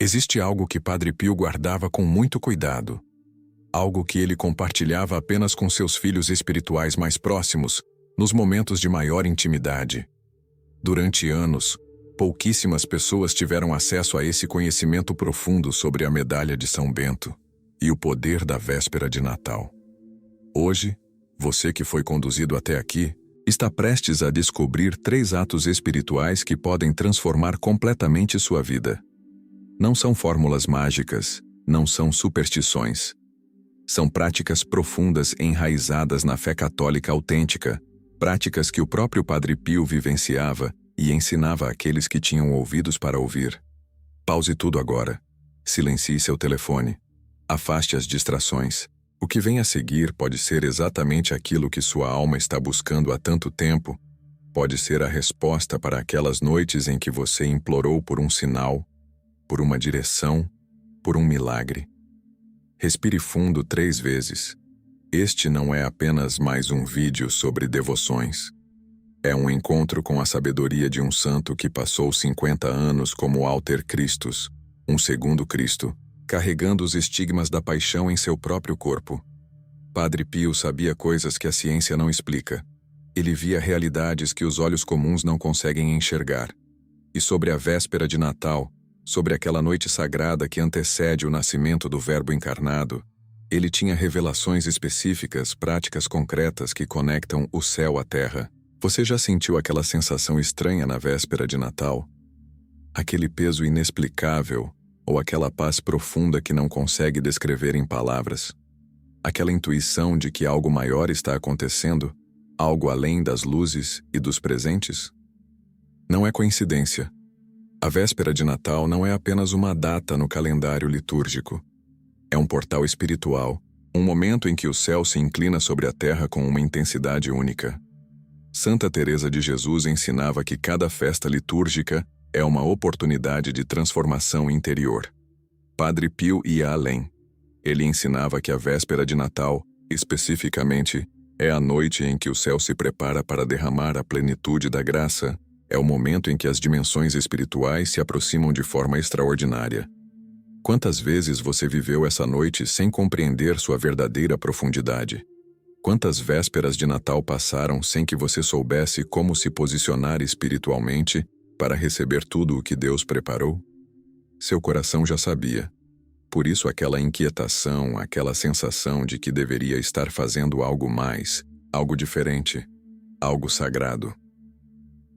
Existe algo que Padre Pio guardava com muito cuidado. Algo que ele compartilhava apenas com seus filhos espirituais mais próximos, nos momentos de maior intimidade. Durante anos, pouquíssimas pessoas tiveram acesso a esse conhecimento profundo sobre a medalha de São Bento e o poder da véspera de Natal. Hoje, você que foi conduzido até aqui, está prestes a descobrir 3 atos espirituais que podem transformar completamente sua vida. Não são fórmulas mágicas, não são superstições. São práticas profundas enraizadas na fé católica autêntica, práticas que o próprio Padre Pio vivenciava e ensinava àqueles que tinham ouvidos para ouvir. Pause tudo agora. Silencie seu telefone. Afaste as distrações. O que vem a seguir pode ser exatamente aquilo que sua alma está buscando há tanto tempo. Pode ser a resposta para aquelas noites em que você implorou por um sinal, por uma direção, por um milagre. Respire fundo 3 vezes. Este não é apenas mais um vídeo sobre devoções. É um encontro com a sabedoria de um santo que passou 50 anos como Alter Christus, um segundo Cristo, carregando os estigmas da paixão em seu próprio corpo. Padre Pio sabia coisas que a ciência não explica. Ele via realidades que os olhos comuns não conseguem enxergar. E sobre a véspera de Natal, sobre aquela noite sagrada que antecede o nascimento do Verbo encarnado, ele tinha revelações específicas, práticas concretas que conectam o céu à terra. Você já sentiu aquela sensação estranha na véspera de Natal? Aquele peso inexplicável ou aquela paz profunda que não consegue descrever em palavras? Aquela intuição de que algo maior está acontecendo, algo além das luzes e dos presentes? Não é coincidência. A véspera de Natal não é apenas uma data no calendário litúrgico. É um portal espiritual, um momento em que o céu se inclina sobre a terra com uma intensidade única. Santa Teresa de Jesus ensinava que cada festa litúrgica é uma oportunidade de transformação interior. Padre Pio ia além. Ele ensinava que a véspera de Natal, especificamente, é a noite em que o céu se prepara para derramar a plenitude da graça. É o momento em que as dimensões espirituais se aproximam de forma extraordinária. Quantas vezes você viveu essa noite sem compreender sua verdadeira profundidade? Quantas vésperas de Natal passaram sem que você soubesse como se posicionar espiritualmente para receber tudo o que Deus preparou? Seu coração já sabia. Por isso aquela inquietação, aquela sensação de que deveria estar fazendo algo mais, algo diferente, algo sagrado.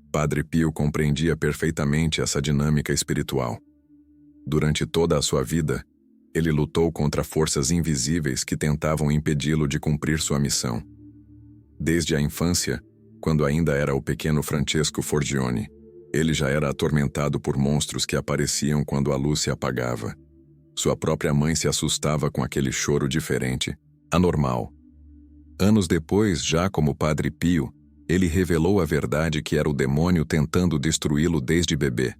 Padre Pio compreendia perfeitamente essa dinâmica espiritual. Durante toda a sua vida, ele lutou contra forças invisíveis que tentavam impedi-lo de cumprir sua missão. Desde a infância, quando ainda era o pequeno Francesco Forgione, ele já era atormentado por monstros que apareciam quando a luz se apagava. Sua própria mãe se assustava com aquele choro diferente, anormal. Anos depois, já como Padre Pio, ele revelou a verdade que era o demônio tentando destruí-lo desde bebê.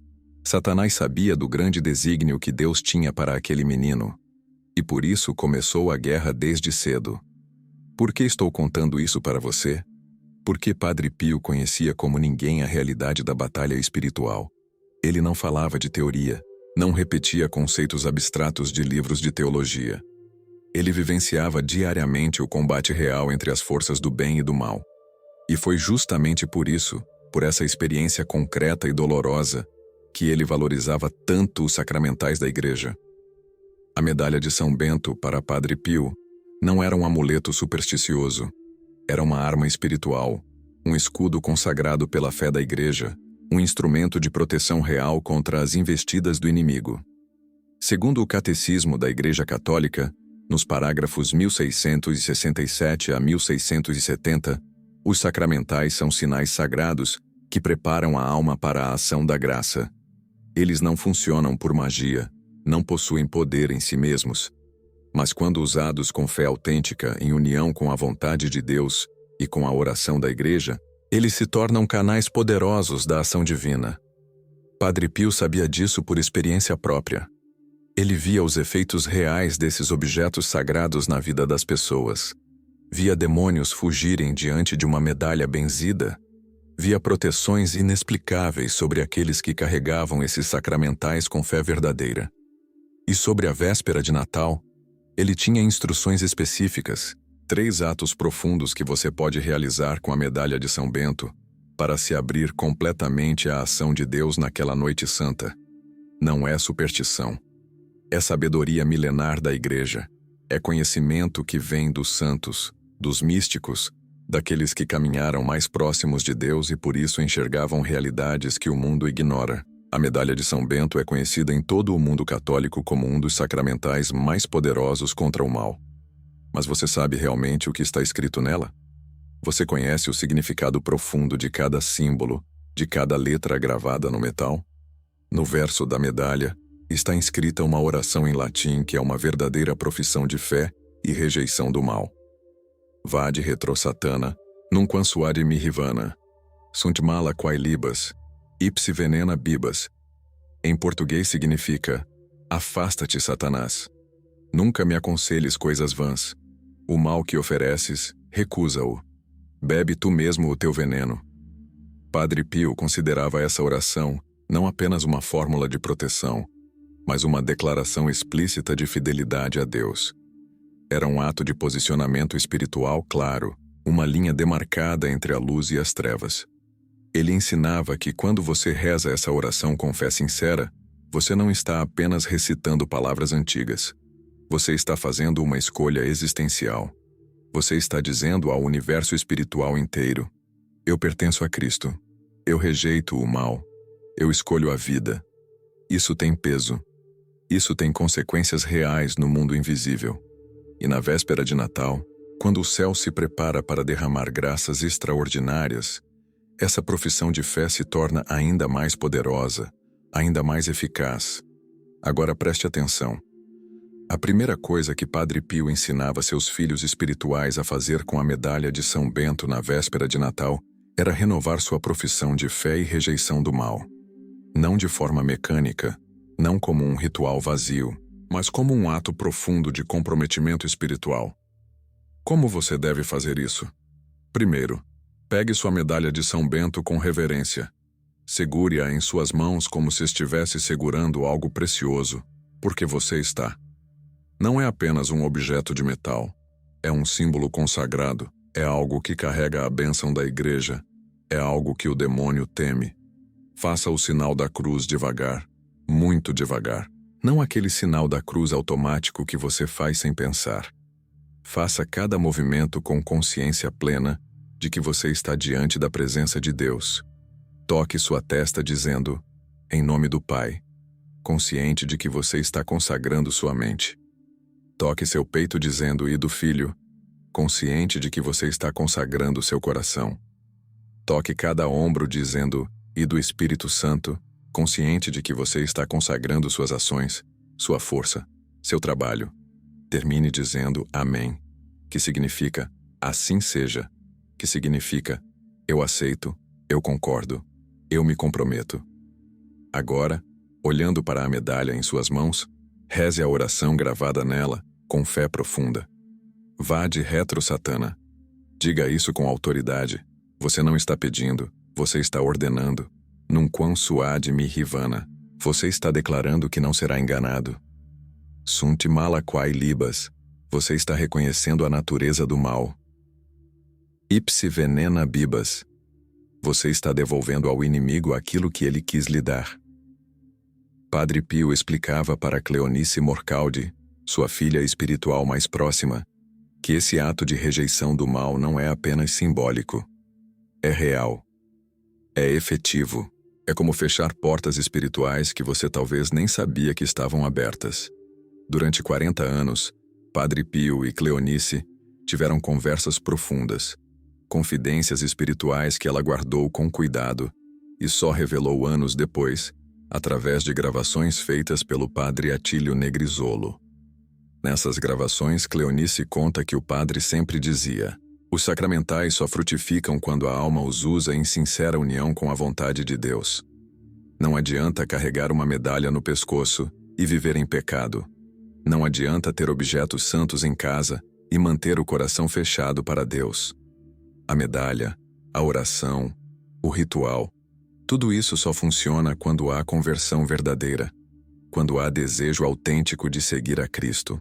Satanás sabia do grande desígnio que Deus tinha para aquele menino. E por isso começou a guerra desde cedo. Por que estou contando isso para você? Porque Padre Pio conhecia como ninguém a realidade da batalha espiritual. Ele não falava de teoria, não repetia conceitos abstratos de livros de teologia. Ele vivenciava diariamente o combate real entre as forças do bem e do mal. E foi justamente por isso, por essa experiência concreta e dolorosa, que ele valorizava tanto os sacramentais da Igreja. A medalha de São Bento, para Padre Pio, não era um amuleto supersticioso. Era uma arma espiritual, um escudo consagrado pela fé da Igreja, um instrumento de proteção real contra as investidas do inimigo. Segundo o Catecismo da Igreja Católica, nos parágrafos 1667 a 1670, os sacramentais são sinais sagrados que preparam a alma para a ação da graça. Eles não funcionam por magia, não possuem poder em si mesmos. Mas quando usados com fé autêntica em união com a vontade de Deus e com a oração da Igreja, eles se tornam canais poderosos da ação divina. Padre Pio sabia disso por experiência própria. Ele via os efeitos reais desses objetos sagrados na vida das pessoas. Via demônios fugirem diante de uma medalha benzida. Via proteções inexplicáveis sobre aqueles que carregavam esses sacramentais com fé verdadeira. E sobre a véspera de Natal, ele tinha instruções específicas, 3 atos profundos que você pode realizar com a medalha de São Bento para se abrir completamente à ação de Deus naquela noite santa. Não é superstição. É sabedoria milenar da Igreja. É conhecimento que vem dos santos, dos místicos, daqueles que caminharam mais próximos de Deus e por isso enxergavam realidades que o mundo ignora. A medalha de São Bento é conhecida em todo o mundo católico como um dos sacramentais mais poderosos contra o mal. Mas você sabe realmente o que está escrito nela? Você conhece o significado profundo de cada símbolo, de cada letra gravada no metal? No verso da medalha, está inscrita uma oração em latim que é uma verdadeira profissão de fé e rejeição do mal. Vade retro Satana, nunquam suade mi rivana, sunt mala quae libas, ipsi venena bibas. Em português significa: afasta-te, Satanás. Nunca me aconselhes coisas vãs. O mal que ofereces, recusa-o. Bebe tu mesmo o teu veneno. Padre Pio considerava essa oração não apenas uma fórmula de proteção, mas uma declaração explícita de fidelidade a Deus. Era um ato de posicionamento espiritual claro, uma linha demarcada entre a luz e as trevas. Ele ensinava que quando você reza essa oração com fé sincera, você não está apenas recitando palavras antigas. Você está fazendo uma escolha existencial. Você está dizendo ao universo espiritual inteiro: eu pertenço a Cristo. Eu rejeito o mal. Eu escolho a vida. Isso tem peso. Isso tem consequências reais no mundo invisível. E na véspera de Natal, quando o céu se prepara para derramar graças extraordinárias, essa profissão de fé se torna ainda mais poderosa, ainda mais eficaz. Agora preste atenção. A primeira coisa que Padre Pio ensinava seus filhos espirituais a fazer com a medalha de São Bento na véspera de Natal era renovar sua profissão de fé e rejeição do mal. Não de forma mecânica, não como um ritual vazio, mas como um ato profundo de comprometimento espiritual. Como você deve fazer isso? Primeiro, pegue sua medalha de São Bento com reverência. Segure-a em suas mãos como se estivesse segurando algo precioso, porque você está. Não é apenas um objeto de metal. É um símbolo consagrado. É algo que carrega a bênção da Igreja. É algo que o demônio teme. Faça o sinal da cruz devagar, muito devagar. Não aquele sinal da cruz automático que você faz sem pensar. Faça cada movimento com consciência plena de que você está diante da presença de Deus. Toque sua testa dizendo: em nome do Pai, consciente de que você está consagrando sua mente. Toque seu peito dizendo: e do Filho, consciente de que você está consagrando seu coração. Toque cada ombro dizendo: e do Espírito Santo, consciente de que você está consagrando suas ações, sua força, seu trabalho. Termine dizendo Amém, que significa assim seja, que significa eu aceito, eu concordo, eu me comprometo. Agora, olhando para a medalha em suas mãos, reze a oração gravada nela, com fé profunda. Vade retro Satana. Diga isso com autoridade. Você não está pedindo, você está ordenando. Nunquam suade mi rivana. Você está declarando que não será enganado. Sunt mala quae libas. Você está reconhecendo a natureza do mal. Ipsi venena bibas. Você está devolvendo ao inimigo aquilo que ele quis lhe dar. Padre Pio explicava para Cleonice Morcaldi, sua filha espiritual mais próxima, que esse ato de rejeição do mal não é apenas simbólico. É real. É efetivo. É como fechar portas espirituais que você talvez nem sabia que estavam abertas. Durante 40 anos, Padre Pio e Cleonice tiveram conversas profundas, confidências espirituais que ela guardou com cuidado e só revelou anos depois, através de gravações feitas pelo padre Atílio Negrisolo. Nessas gravações, Cleonice conta que o padre sempre dizia: os sacramentais só frutificam quando a alma os usa em sincera união com a vontade de Deus. Não adianta carregar uma medalha no pescoço e viver em pecado. Não adianta ter objetos santos em casa e manter o coração fechado para Deus. A medalha, a oração, o ritual, tudo isso só funciona quando há conversão verdadeira. quando há desejo autêntico de seguir a Cristo.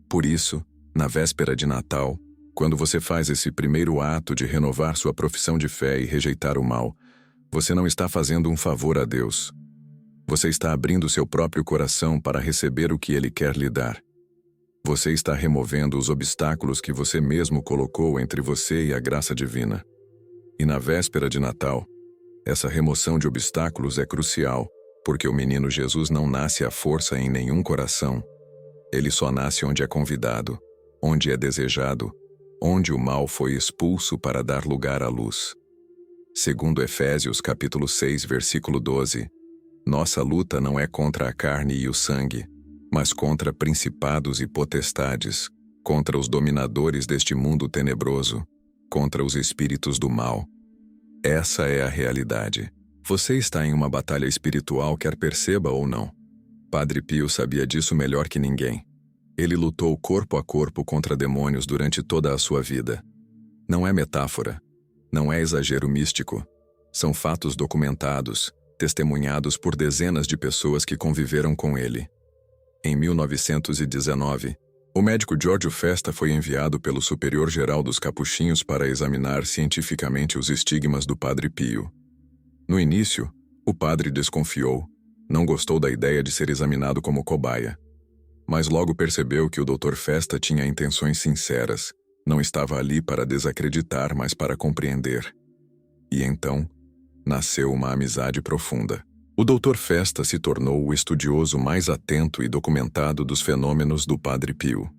Por isso, na véspera de Natal, quando você faz esse primeiro ato de renovar sua profissão de fé e rejeitar o mal, você não está fazendo um favor a Deus. Você está abrindo seu próprio coração para receber o que Ele quer lhe dar. Você está removendo os obstáculos que você mesmo colocou entre você e a graça divina. E na véspera de Natal, essa remoção de obstáculos é crucial, porque o menino Jesus não nasce à força em nenhum coração. Ele só nasce onde é convidado, onde é desejado, onde o mal foi expulso para dar lugar à luz. Segundo Efésios capítulo 6, versículo 12, nossa luta não é contra a carne e o sangue, mas contra principados e potestades, contra os dominadores deste mundo tenebroso, contra os espíritos do mal. Essa é a realidade. Você está em uma batalha espiritual, quer perceba ou não. Padre Pio sabia disso melhor que ninguém. Ele lutou corpo a corpo contra demônios durante toda a sua vida. Não é metáfora, não é exagero místico. São fatos documentados, testemunhados por dezenas de pessoas que conviveram com ele. Em 1919, o médico Giorgio Festa foi enviado pelo superior-geral dos capuchinhos para examinar cientificamente os estigmas do Padre Pio. No início, o padre desconfiou, não gostou da ideia de ser examinado como cobaia. Mas logo percebeu que o Dr. Festa tinha intenções sinceras, não estava ali para desacreditar, mas para compreender. E então, nasceu uma amizade profunda. O Dr. Festa se tornou o estudioso mais atento e documentado dos fenômenos do Padre Pio.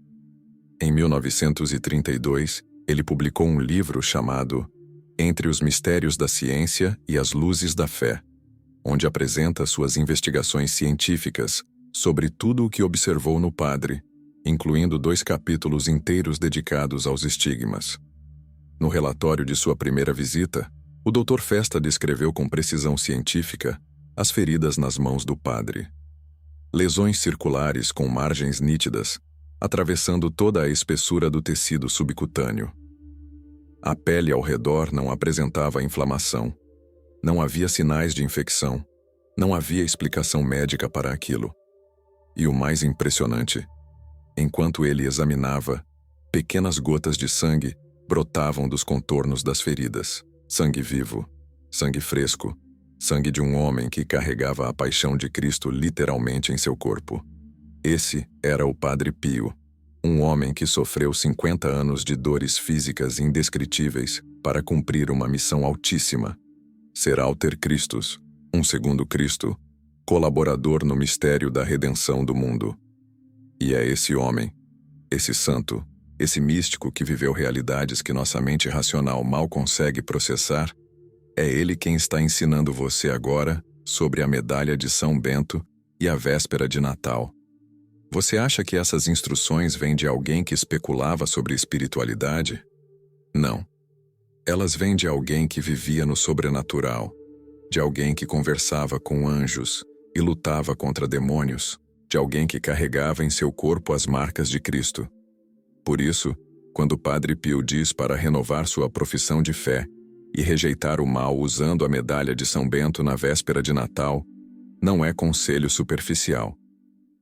Em 1932, ele publicou um livro chamado Entre os Mistérios da Ciência e as Luzes da Fé, onde apresenta suas investigações científicas sobre tudo o que observou no padre, incluindo 2 capítulos inteiros dedicados aos estigmas. No relatório de sua primeira visita, o Dr. Festa descreveu com precisão científica as feridas nas mãos do padre. Lesões circulares com margens nítidas, atravessando toda a espessura do tecido subcutâneo. A pele ao redor não apresentava inflamação. Não havia sinais de infecção. Não havia explicação médica para aquilo. E o mais impressionante, enquanto ele examinava, pequenas gotas de sangue brotavam dos contornos das feridas. Sangue vivo, sangue fresco, sangue de um homem que carregava a paixão de Cristo literalmente em seu corpo. Esse era o Padre Pio, um homem que sofreu 50 anos de dores físicas indescritíveis para cumprir uma missão altíssima: ser alter Christus, um segundo Cristo, colaborador no mistério da redenção do mundo. E é esse homem, esse santo, esse místico que viveu realidades que nossa mente racional mal consegue processar, é ele quem está ensinando você agora sobre a medalha de São Bento e a véspera de Natal. Você acha que essas instruções vêm de alguém que especulava sobre espiritualidade? Não. Elas vêm de alguém que vivia no sobrenatural, de alguém que conversava com anjos e lutava contra demônios, de alguém que carregava em seu corpo as marcas de Cristo. Por isso, quando o Padre Pio diz para renovar sua profissão de fé e rejeitar o mal usando a medalha de São Bento na véspera de Natal, não é conselho superficial.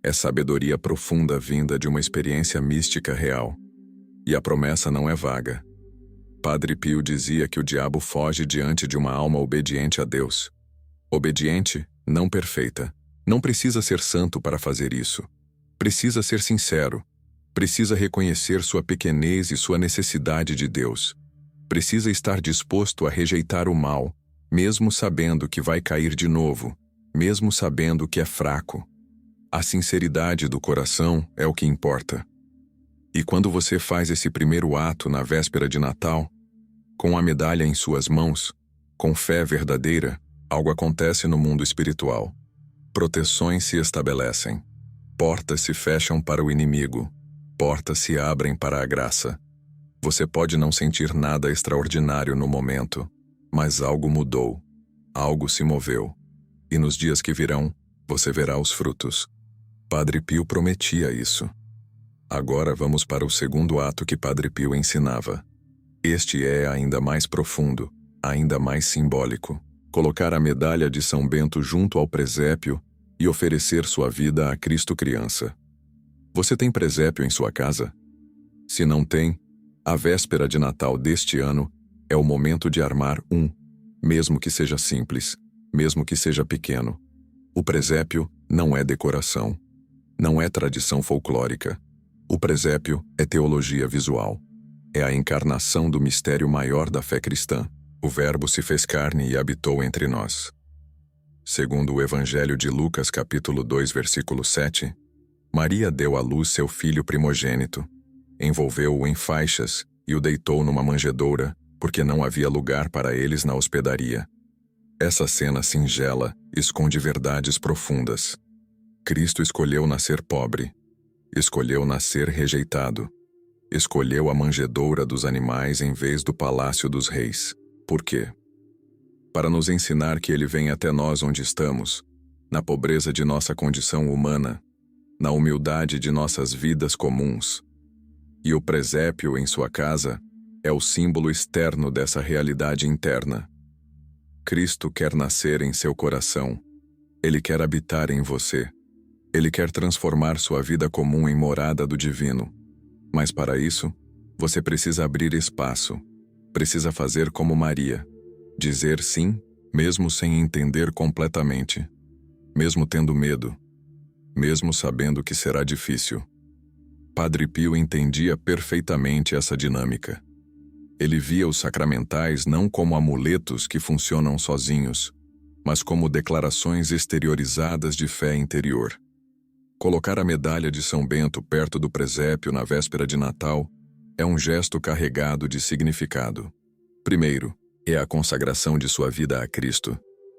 É sabedoria profunda vinda de uma experiência mística real. E a promessa não é vaga. Padre Pio dizia que o diabo foge diante de uma alma obediente a Deus. Obediente, não perfeita. Não precisa ser santo para fazer isso. Precisa ser sincero. Precisa reconhecer sua pequenez e sua necessidade de Deus. Precisa estar disposto a rejeitar o mal, mesmo sabendo que vai cair de novo, mesmo sabendo que é fraco. A sinceridade do coração é o que importa. E quando você faz esse primeiro ato na véspera de Natal, com a medalha em suas mãos, com fé verdadeira, algo acontece no mundo espiritual. Proteções se estabelecem. Portas se fecham para o inimigo. Portas se abrem para a graça. Você pode não sentir nada extraordinário no momento, mas algo mudou. Algo se moveu. E nos dias que virão, você verá os frutos. Padre Pio prometia isso. Agora vamos para o segundo ato que Padre Pio ensinava. Este é ainda mais profundo, ainda mais simbólico. Colocar a medalha de São Bento junto ao presépio e oferecer sua vida a Cristo criança. Você tem presépio em sua casa? Se não tem, a véspera de Natal deste ano é o momento de armar um, mesmo que seja simples, mesmo que seja pequeno. O presépio não é decoração, não é tradição folclórica. O presépio é teologia visual. É a encarnação do mistério maior da fé cristã. O Verbo se fez carne e habitou entre nós. Segundo o Evangelho de Lucas, capítulo 2, versículo 7, Maria deu à luz seu filho primogênito, envolveu-o em faixas e o deitou numa manjedoura, porque não havia lugar para eles na hospedaria. Essa cena singela esconde verdades profundas. Cristo escolheu nascer pobre, escolheu nascer rejeitado, escolheu a manjedoura dos animais em vez do palácio dos reis. Por quê? Para nos ensinar que Ele vem até nós onde estamos, na pobreza de nossa condição humana, na humildade de nossas vidas comuns. E o presépio em sua casa é o símbolo externo dessa realidade interna. Cristo quer nascer em seu coração. Ele quer habitar em você. Ele quer transformar sua vida comum em morada do divino. Mas para isso, você precisa abrir espaço. Precisa fazer como Maria. Dizer sim, mesmo sem entender completamente. Mesmo tendo medo. Mesmo sabendo que será difícil. Padre Pio entendia perfeitamente essa dinâmica. Ele via os sacramentais não como amuletos que funcionam sozinhos, mas como declarações exteriorizadas de fé interior. Colocar a medalha de São Bento perto do presépio na véspera de Natal é um gesto carregado de significado. Primeiro, é a consagração de sua vida a Cristo.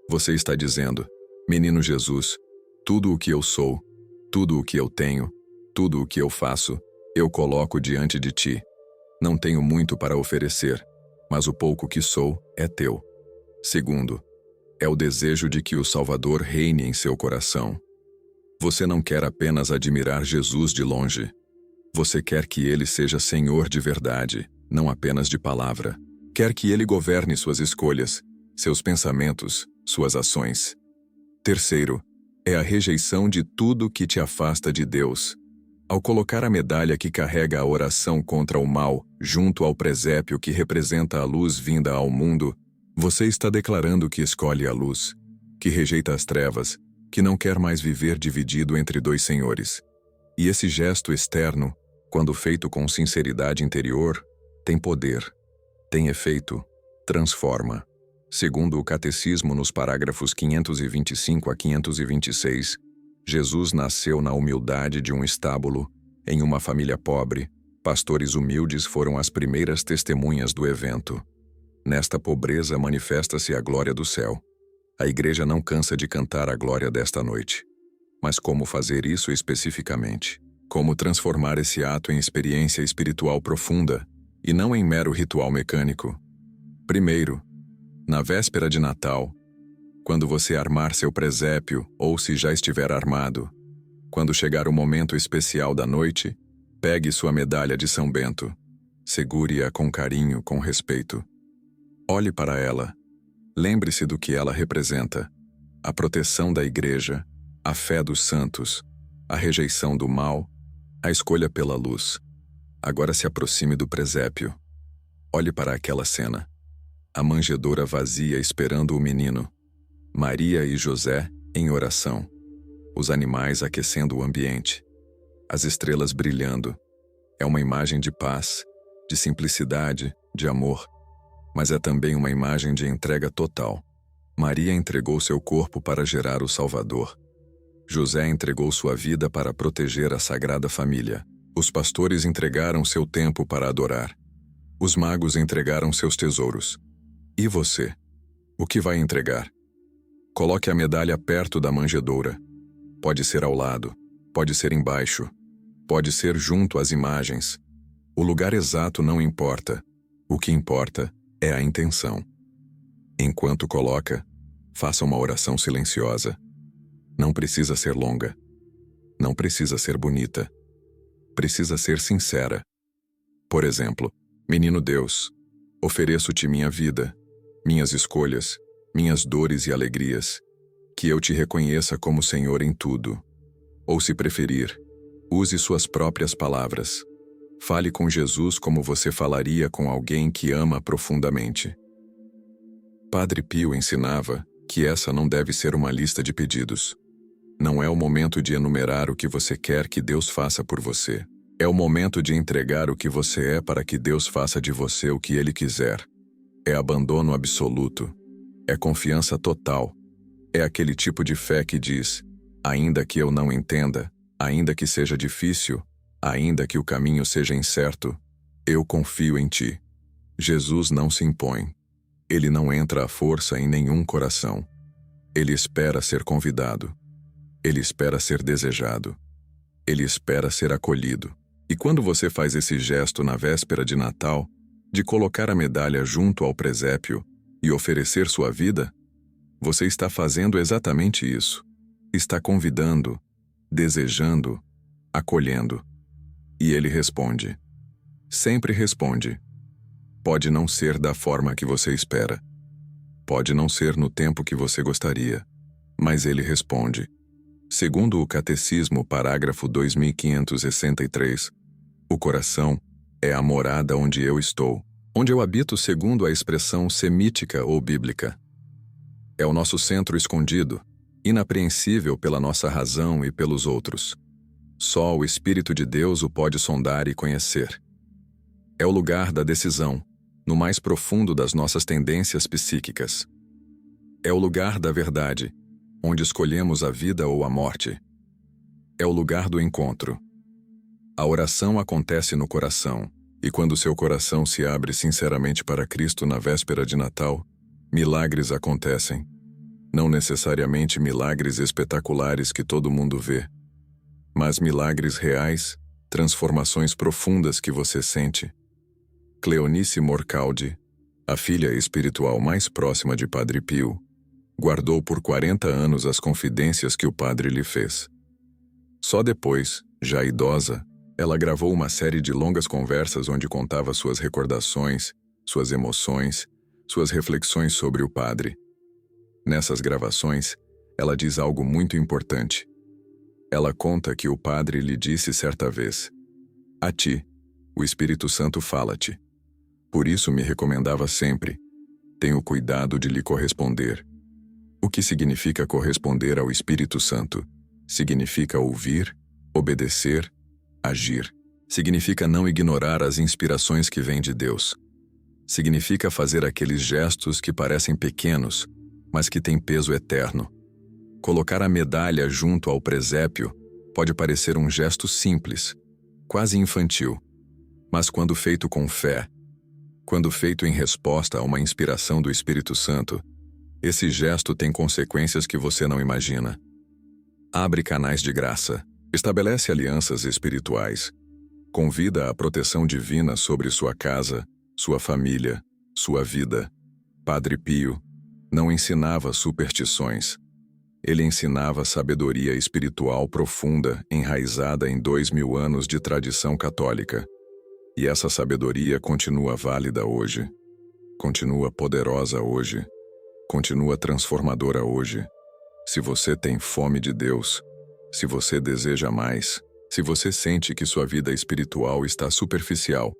Você está dizendo: Menino Jesus, tudo o que eu sou, tudo o que eu tenho, tudo o que eu faço, eu coloco diante de ti. Não tenho muito para oferecer, mas o pouco que sou é teu. Segundo, é o desejo de que o Salvador reine em seu coração. Você não quer apenas admirar Jesus de longe. Você quer que Ele seja Senhor de verdade, não apenas de palavra. Quer que Ele governe suas escolhas, seus pensamentos, suas ações. Terceiro, é a rejeição de tudo que te afasta de Deus. Ao colocar a medalha que carrega a oração contra o mal junto ao presépio que representa a luz vinda ao mundo, você está declarando que escolhe a luz, que rejeita as trevas, que não quer mais viver dividido entre dois senhores. E esse gesto externo, quando feito com sinceridade interior, tem poder, tem efeito, transforma. Segundo o Catecismo, nos parágrafos 525 a 526, Jesus nasceu na humildade de um estábulo, em uma família pobre. Pastores humildes foram as primeiras testemunhas do evento. Nesta pobreza manifesta-se a glória do céu. A Igreja não cansa de cantar a glória desta noite. Mas como fazer isso especificamente? Como transformar esse ato em experiência espiritual profunda, e não em mero ritual mecânico? Primeiro, na véspera de Natal, quando você armar seu presépio, ou se já estiver armado, quando chegar o momento especial da noite, pegue sua medalha de São Bento. Segure-a com carinho, com respeito. Olhe para ela. Lembre-se do que ela representa: a proteção da Igreja, a fé dos santos, a rejeição do mal, a escolha pela luz. Agora se aproxime do presépio. Olhe para aquela cena. A manjedoura vazia esperando o menino. Maria e José em oração. Os animais aquecendo o ambiente. As estrelas brilhando. É uma imagem de paz, de simplicidade, de amor. Mas é também uma imagem de entrega total. Maria entregou seu corpo para gerar o Salvador. José entregou sua vida para proteger a Sagrada Família. Os pastores entregaram seu tempo para adorar. Os magos entregaram seus tesouros. E você? O que vai entregar? Coloque a medalha perto da manjedoura. Pode ser ao lado, pode ser embaixo, pode ser junto às imagens. O lugar exato não importa. O que importa é a intenção. Enquanto coloca, faça uma oração silenciosa. Não precisa ser longa. Não precisa ser bonita. Precisa ser sincera. Por exemplo, Menino Deus, ofereço-te minha vida, minhas escolhas, minhas dores e alegrias. Que eu te reconheça como Senhor em tudo. Ou, se preferir, use suas próprias palavras. Fale com Jesus como você falaria com alguém que ama profundamente. Padre Pio ensinava que essa não deve ser uma lista de pedidos. Não é o momento de enumerar o que você quer que Deus faça por você. É o momento de entregar o que você é para que Deus faça de você o que Ele quiser. É abandono absoluto. É confiança total. É aquele tipo de fé que diz: ainda que eu não entenda, ainda que seja difícil, ainda que o caminho seja incerto, eu confio em ti. Jesus não se impõe. Ele não entra à força em nenhum coração. Ele espera ser convidado. Ele espera ser desejado. Ele espera ser acolhido. E quando você faz esse gesto na véspera de Natal, de colocar a medalha junto ao presépio e oferecer sua vida, você está fazendo exatamente isso. Está convidando, desejando, acolhendo. E ele responde. Sempre responde. Pode não ser da forma que você espera. Pode não ser no tempo que você gostaria. Mas ele responde. Segundo o Catecismo, parágrafo 2563, o coração é a morada onde eu estou, onde eu habito segundo a expressão semítica ou bíblica. É o nosso centro escondido, inapreensível pela nossa razão e pelos outros. Só o Espírito de Deus o pode sondar e conhecer. É o lugar da decisão, no mais profundo das nossas tendências psíquicas. É o lugar da verdade, onde escolhemos a vida ou a morte. É o lugar do encontro. A oração acontece no coração, e quando seu coração se abre sinceramente para Cristo na véspera de Natal, milagres acontecem. Não necessariamente milagres espetaculares que todo mundo vê, mas milagres reais, transformações profundas que você sente. Cleonice Morcaldi, a filha espiritual mais próxima de Padre Pio, guardou por 40 anos as confidências que o padre lhe fez. Só depois, já idosa, ela gravou uma série de longas conversas onde contava suas recordações, suas emoções, suas reflexões sobre o padre. Nessas gravações, ela diz algo muito importante. Ela conta que o padre lhe disse certa vez: a ti, o Espírito Santo fala-te. Por isso me recomendava sempre: tenho cuidado de lhe corresponder. O que significa corresponder ao Espírito Santo? Significa ouvir, obedecer, agir. Significa não ignorar as inspirações que vêm de Deus. Significa fazer aqueles gestos que parecem pequenos, mas que têm peso eterno. Colocar a medalha junto ao presépio pode parecer um gesto simples, quase infantil, mas quando feito com fé, quando feito em resposta a uma inspiração do Espírito Santo, esse gesto tem consequências que você não imagina. Abre canais de graça, estabelece alianças espirituais, convida a proteção divina sobre sua casa, sua família, sua vida. Padre Pio não ensinava superstições. Ele ensinava sabedoria espiritual profunda, enraizada em 2000 anos de tradição católica. E essa sabedoria continua válida hoje, continua poderosa hoje, continua transformadora hoje. Se você tem fome de Deus, se você deseja mais, se você sente que sua vida espiritual está superficial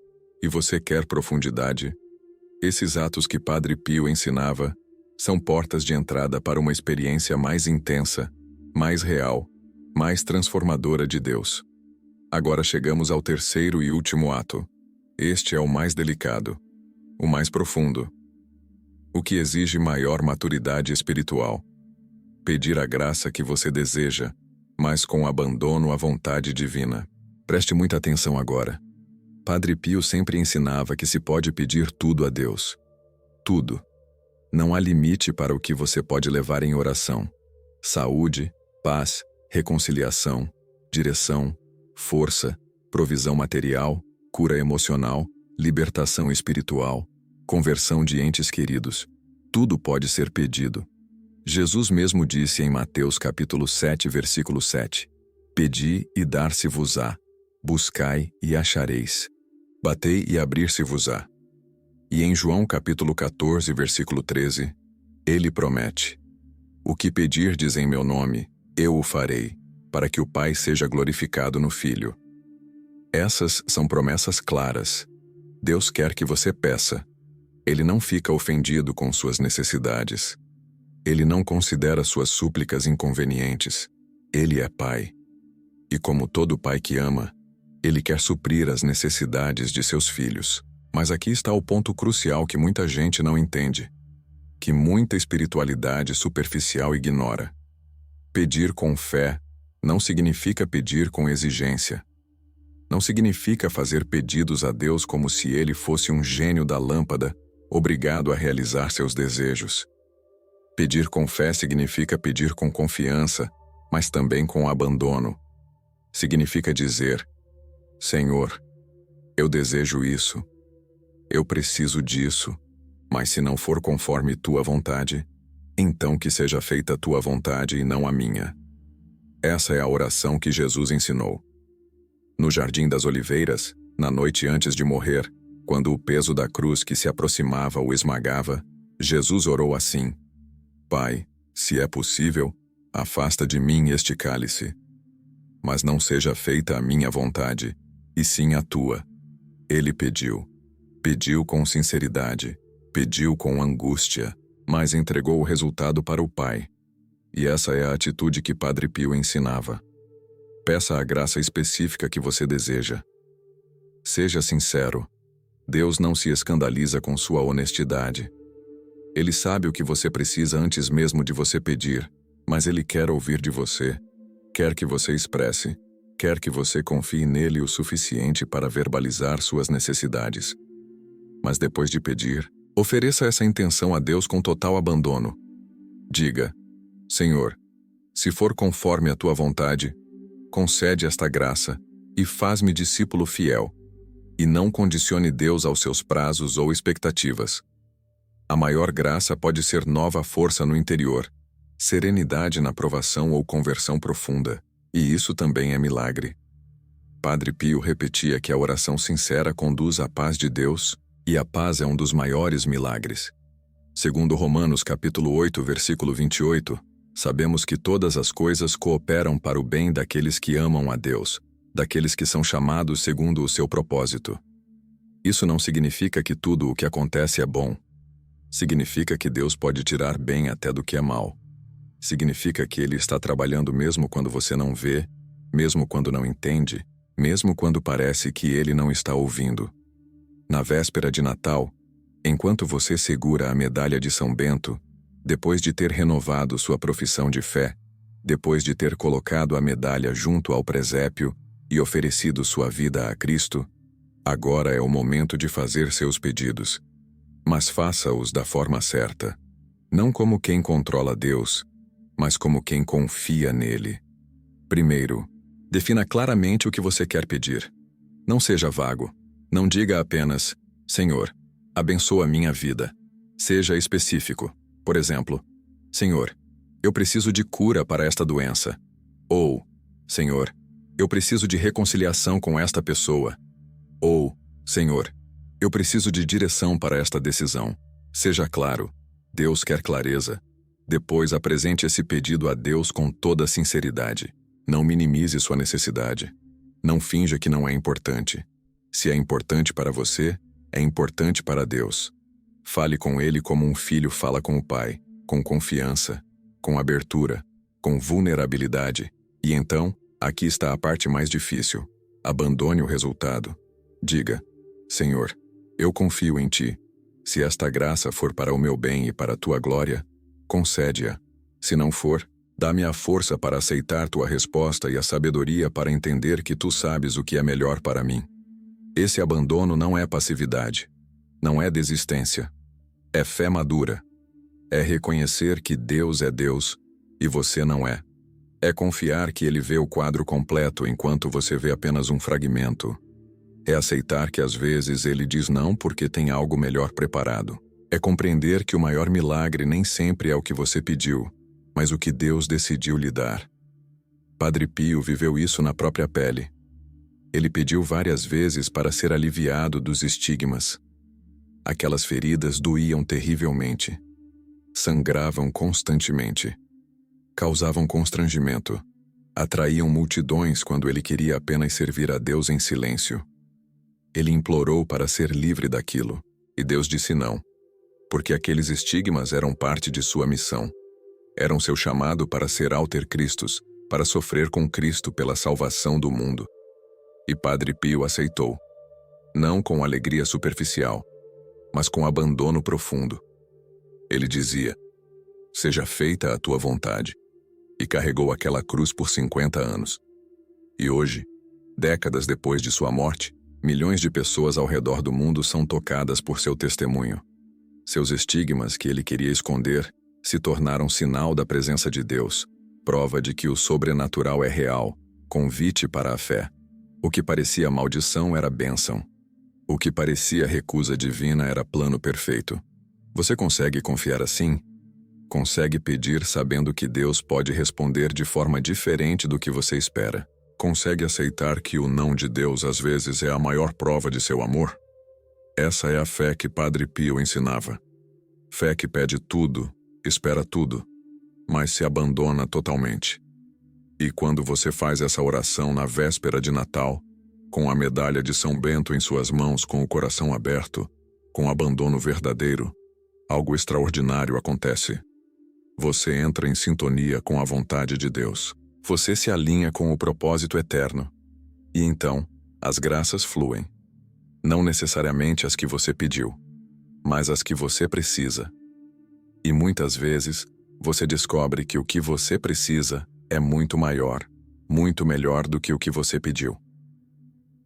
e você quer profundidade, esses atos que Padre Pio ensinava são portas de entrada para uma experiência mais intensa, mais real, mais transformadora de Deus. Agora chegamos ao terceiro e último ato. Este é o mais delicado, o mais profundo, o que exige maior maturidade espiritual. Pedir a graça que você deseja, mas com abandono à vontade divina. Preste muita atenção agora. Padre Pio sempre ensinava que se pode pedir tudo a Deus. Tudo. Não há limite para o que você pode levar em oração. Saúde, paz, reconciliação, direção, força, provisão material, cura emocional, libertação espiritual, conversão de entes queridos. Tudo pode ser pedido. Jesus mesmo disse em Mateus capítulo 7, versículo 7: Pedi e dar-se-vos-á, buscai e achareis, batei e abrir-se-vos-á. E em João capítulo 14, versículo 13, ele promete: O que pedirdes em meu nome, eu o farei, para que o Pai seja glorificado no Filho. Essas são promessas claras. Deus quer que você peça. Ele não fica ofendido com suas necessidades. Ele não considera suas súplicas inconvenientes. Ele é Pai. E como todo pai que ama, ele quer suprir as necessidades de seus filhos. Mas aqui está o ponto crucial que muita gente não entende, que muita espiritualidade superficial ignora. Pedir com fé não significa pedir com exigência. Não significa fazer pedidos a Deus como se ele fosse um gênio da lâmpada, obrigado a realizar seus desejos. Pedir com fé significa pedir com confiança, mas também com abandono. Significa dizer: Senhor, eu desejo isso, eu preciso disso, mas se não for conforme tua vontade, então que seja feita a tua vontade e não a minha. Essa é a oração que Jesus ensinou. No Jardim das Oliveiras, na noite antes de morrer, quando o peso da cruz que se aproximava o esmagava, Jesus orou assim: Pai, se é possível, afasta de mim este cálice. Mas não seja feita a minha vontade, e sim a tua. Ele pediu. Pediu com sinceridade, pediu com angústia, mas entregou o resultado para o Pai. E essa é a atitude que Padre Pio ensinava. Peça a graça específica que você deseja. Seja sincero. Deus não se escandaliza com sua honestidade. Ele sabe o que você precisa antes mesmo de você pedir, mas ele quer ouvir de você. Quer que você expresse, quer que você confie nele o suficiente para verbalizar suas necessidades. Mas depois de pedir, ofereça essa intenção a Deus com total abandono. Diga: Senhor, se for conforme a tua vontade, concede esta graça e faz-me discípulo fiel. E não condicione Deus aos seus prazos ou expectativas. A maior graça pode ser nova força no interior, serenidade na provação ou conversão profunda, e isso também é milagre. Padre Pio repetia que a oração sincera conduz à paz de Deus, e a paz é um dos maiores milagres. Segundo Romanos capítulo 8, versículo 28, sabemos que todas as coisas cooperam para o bem daqueles que amam a Deus, daqueles que são chamados segundo o seu propósito. Isso não significa que tudo o que acontece é bom. Significa que Deus pode tirar bem até do que é mal. Significa que Ele está trabalhando mesmo quando você não vê, mesmo quando não entende, mesmo quando parece que Ele não está ouvindo. Na véspera de Natal, enquanto você segura a medalha de São Bento, depois de ter renovado sua profissão de fé, depois de ter colocado a medalha junto ao presépio e oferecido sua vida a Cristo, agora é o momento de fazer seus pedidos. Mas faça-os da forma certa, não como quem controla Deus, mas como quem confia nele. Primeiro, defina claramente o que você quer pedir. Não seja vago. Não diga apenas: Senhor, abençoa minha vida. Seja específico. Por exemplo, Senhor, eu preciso de cura para esta doença. Ou, Senhor, eu preciso de reconciliação com esta pessoa. Ou, Senhor, eu preciso de direção para esta decisão. Seja claro. Deus quer clareza. Depois apresente esse pedido a Deus com toda sinceridade. Não minimize sua necessidade. Não finja que não é importante. Se é importante para você, é importante para Deus. Fale com Ele como um filho fala com o pai, com confiança, com abertura, com vulnerabilidade. E então, aqui está a parte mais difícil. Abandone o resultado. Diga: Senhor, eu confio em Ti. Se esta graça for para o meu bem e para a Tua glória, concede-a. Se não for, dá-me a força para aceitar Tua resposta e a sabedoria para entender que Tu sabes o que é melhor para mim. Esse abandono não é passividade. Não é desistência. É fé madura. É reconhecer que Deus é Deus e você não é. É confiar que Ele vê o quadro completo enquanto você vê apenas um fragmento. É aceitar que às vezes Ele diz não porque tem algo melhor preparado. É compreender que o maior milagre nem sempre é o que você pediu, mas o que Deus decidiu lhe dar. Padre Pio viveu isso na própria pele. Ele pediu várias vezes para ser aliviado dos estigmas. Aquelas feridas doíam terrivelmente. Sangravam constantemente. causavam constrangimento. Atraíam multidões quando ele queria apenas servir a Deus em silêncio. Ele implorou para ser livre daquilo, e Deus disse não, porque aqueles estigmas eram parte de sua missão. Eram seu chamado para ser alter Christus, para sofrer com Cristo pela salvação do mundo. E Padre Pio aceitou, não com alegria superficial, mas com abandono profundo. Ele dizia, seja feita a tua vontade, e carregou aquela cruz por 50 anos. E hoje, décadas depois de sua morte, milhões de pessoas ao redor do mundo são tocadas por seu testemunho. Seus estigmas que ele queria esconder se tornaram sinal da presença de Deus, prova de que o sobrenatural é real, convite para a fé. O que parecia maldição era bênção. O que parecia recusa divina era plano perfeito. Você consegue confiar assim? Consegue pedir sabendo que Deus pode responder de forma diferente do que você espera? Consegue aceitar que o não de Deus às vezes é a maior prova de seu amor? Essa é a fé que Padre Pio ensinava. Fé que pede tudo, espera tudo, mas se abandona totalmente. E quando você faz essa oração na véspera de Natal, com a medalha de São Bento em suas mãos, com o coração aberto, com abandono verdadeiro, algo extraordinário acontece. Você entra em sintonia com a vontade de Deus. Você se alinha com o propósito eterno. E então, as graças fluem. Não necessariamente as que você pediu, mas as que você precisa. E muitas vezes, você descobre que o que você precisa é muito maior, muito melhor do que o que você pediu.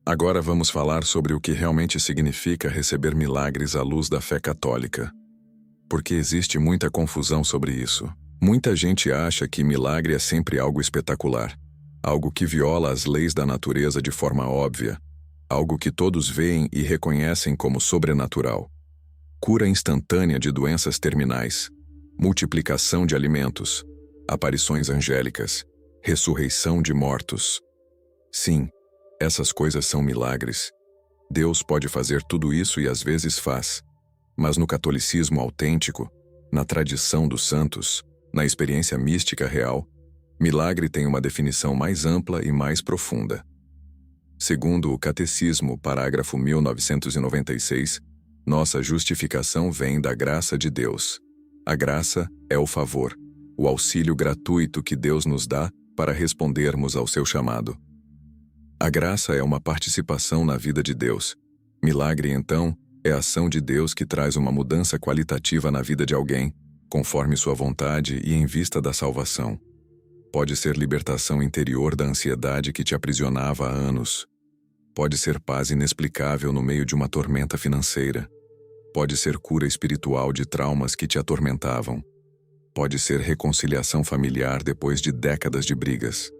Agora vamos falar sobre o que realmente significa receber milagres à luz da fé católica. Porque existe muita confusão sobre isso. Muita gente acha que milagre é sempre algo espetacular, algo que viola as leis da natureza de forma óbvia, algo que todos veem e reconhecem como sobrenatural. Cura instantânea de doenças terminais, multiplicação de alimentos, aparições angélicas, ressurreição de mortos. Sim, essas coisas são milagres. Deus pode fazer tudo isso e às vezes faz. Mas no catolicismo autêntico, na tradição dos santos, na experiência mística real, milagre tem uma definição mais ampla e mais profunda. Segundo o Catecismo, parágrafo 1996, nossa justificação vem da graça de Deus. A graça é o favor, o auxílio gratuito que Deus nos dá para respondermos ao seu chamado. A graça é uma participação na vida de Deus. Milagre, então, é a ação de Deus que traz uma mudança qualitativa na vida de alguém, conforme sua vontade e em vista da salvação. Pode ser libertação interior da ansiedade que te aprisionava há anos. Pode ser paz inexplicável no meio de uma tormenta financeira. Pode ser cura espiritual de traumas que te atormentavam. Pode ser reconciliação familiar depois de décadas de brigas.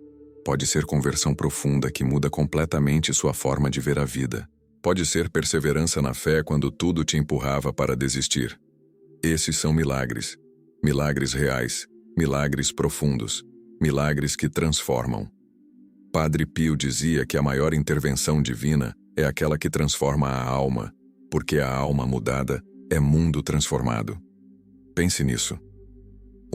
Pode ser conversão profunda que muda completamente sua forma de ver a vida. Pode ser perseverança na fé quando tudo te empurrava para desistir. Esses são milagres. Milagres reais, milagres profundos, milagres que transformam. Padre Pio dizia que a maior intervenção divina é aquela que transforma a alma, porque a alma mudada é mundo transformado. Pense nisso.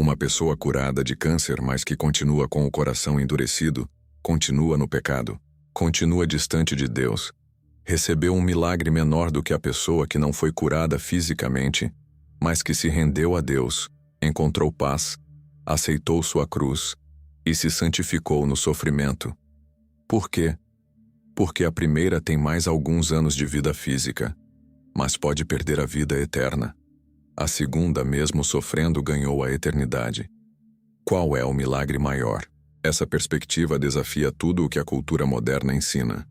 Uma pessoa curada de câncer, mas que continua com o coração endurecido, continua no pecado, continua distante de Deus. Recebeu um milagre menor do que a pessoa que não foi curada fisicamente, mas que se rendeu a Deus, encontrou paz, aceitou sua cruz e se santificou no sofrimento. Por quê? Porque a primeira tem mais alguns anos de vida física, mas pode perder a vida eterna. A segunda, mesmo sofrendo, ganhou a eternidade. Qual é o milagre maior? Essa perspectiva desafia tudo o que a cultura moderna ensina.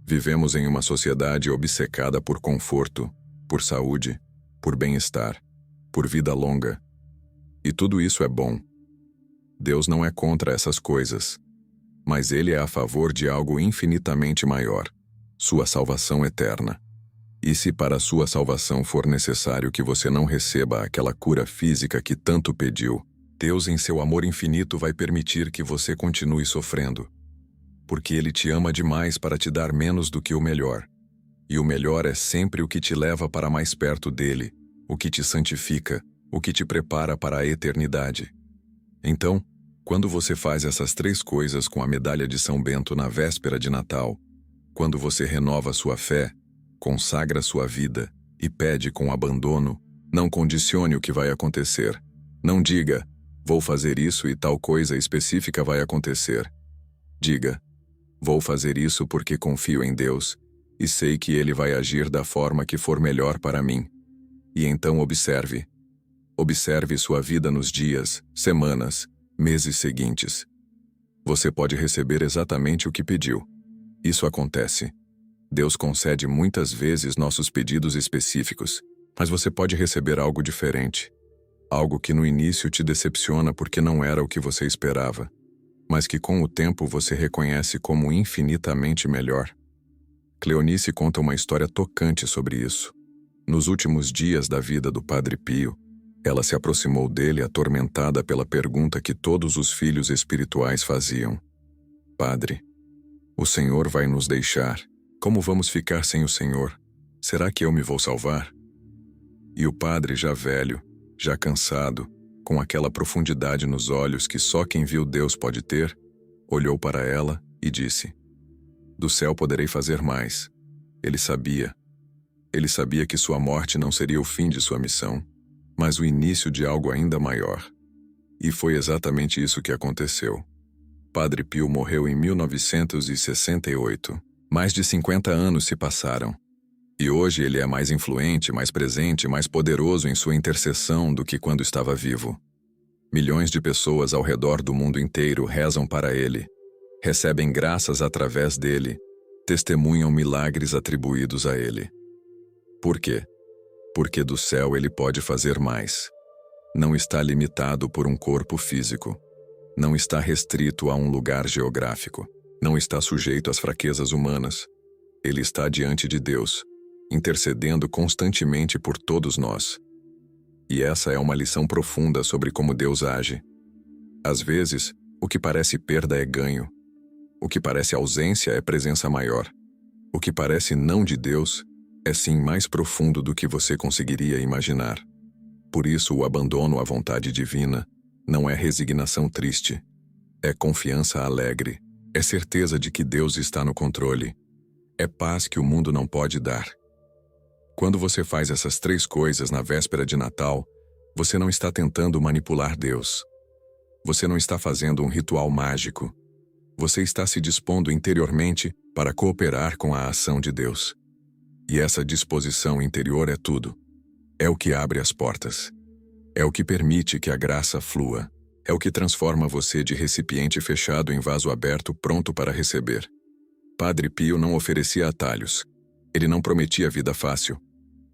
Vivemos em uma sociedade obcecada por conforto, por saúde, por bem-estar, por vida longa. E tudo isso é bom. Deus não é contra essas coisas, mas Ele é a favor de algo infinitamente maior, sua salvação eterna. E se para sua salvação for necessário que você não receba aquela cura física que tanto pediu, Deus em seu amor infinito vai permitir que você continue sofrendo. Porque Ele te ama demais para te dar menos do que o melhor. E o melhor é sempre o que te leva para mais perto dEle, o que te santifica, o que te prepara para a eternidade. Então, Quando você faz essas 3 coisas com a medalha de São Bento na véspera de Natal, quando você renova sua fé, consagra sua vida e pede com abandono, não condicione o que vai acontecer. Não diga, vou fazer isso e tal coisa específica vai acontecer. Diga, vou fazer isso porque confio em Deus e sei que Ele vai agir da forma que for melhor para mim. E então observe. Observe sua vida nos dias, semanas, meses seguintes. Você pode receber exatamente o que pediu. Isso acontece. Deus concede muitas vezes nossos pedidos específicos, mas você pode receber algo diferente. Algo que no início te decepciona porque não era o que você esperava, mas que com o tempo você reconhece como infinitamente melhor. Cleonice conta uma história tocante sobre isso. Nos últimos dias da vida do Padre Pio, ela se aproximou dele atormentada pela pergunta que todos os filhos espirituais faziam. Padre, o Senhor vai nos deixar. Como vamos ficar sem o Senhor? Será que eu me vou salvar? E o padre, já velho, já cansado, com aquela profundidade nos olhos que só quem viu Deus pode ter, olhou para ela e disse: do céu poderei fazer mais. Ele sabia que sua morte não seria o fim de sua missão, mas o início de algo ainda maior. E foi exatamente isso que aconteceu. Padre Pio morreu em 1968. Mais de 50 anos se passaram. E hoje ele é mais influente, mais presente, mais poderoso em sua intercessão do que quando estava vivo. Milhões de pessoas ao redor do mundo inteiro rezam para ele, recebem graças através dele, testemunham milagres atribuídos a ele. Por quê? Porque do céu ele pode fazer mais. Não está limitado por um corpo físico. Não está restrito a um lugar geográfico. Não está sujeito às fraquezas humanas. Ele está diante de Deus, intercedendo constantemente por todos nós. E essa é uma lição profunda sobre como Deus age. Às vezes, o que parece perda é ganho. O que parece ausência é presença maior. O que parece não de Deus é sim mais profundo do que você conseguiria imaginar. Por isso, o abandono à vontade divina não é resignação triste. É confiança alegre. É certeza de que Deus está no controle. É paz que o mundo não pode dar. Quando você faz essas 3 coisas na véspera de Natal, você não está tentando manipular Deus. Você não está fazendo um ritual mágico. Você está se dispondo interiormente para cooperar com a ação de Deus. E essa disposição interior é tudo. É o que abre as portas. É o que permite que a graça flua. É o que transforma você de recipiente fechado em vaso aberto pronto para receber. Padre Pio não oferecia atalhos. Ele não prometia vida fácil.